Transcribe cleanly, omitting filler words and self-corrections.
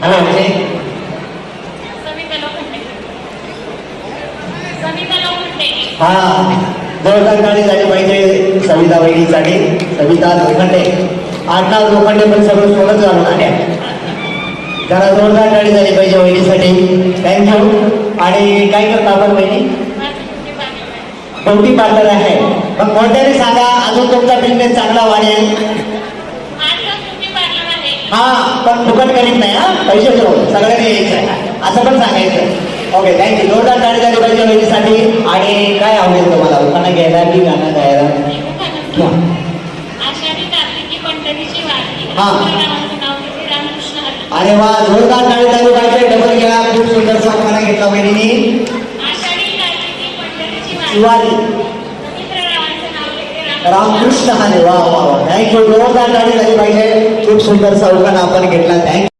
हा म्हणजे हा जोरदार गाडी झाली पाहिजे सविता वहिनीसाठी. सविता लोखंडे, आडनाव लोखंडे पण सगळं सोडत झालं ना. जरा जोरदार गाडी झाली पाहिजे वहिनीसाठी. थँक्यू. आणि काय करता आपण वहिनी? ब्युटी पार्लर आहे. मग मोठ्याने सांगा अजून तुमचा बिझनेस चांगला वाढेल. हा पण फुकट करीत नाही हा, पैसे ठेवून सगळ्यांनी यायचं आहे असं पण सांगायचं. Okay thank you. जोरदार गाडी झाली पाहिजे वहिनीसाठी. आणि काय आवडेल तुम्हाला, उखाणा घ्यायला की गाणं गायला? हा अरे वा, जोरदार गाडी झाली पाहिजे. डबल घ्या. खूप सुंदरचा उखाणा घेतला वहिनी. शिवाजी रामकृष्ण हरे. वा वा वा, थँक्यू. जोरदार गाडी झाली पाहिजे. खूप सुंदरचा उखाणा आपण घेतला. थँक्यू.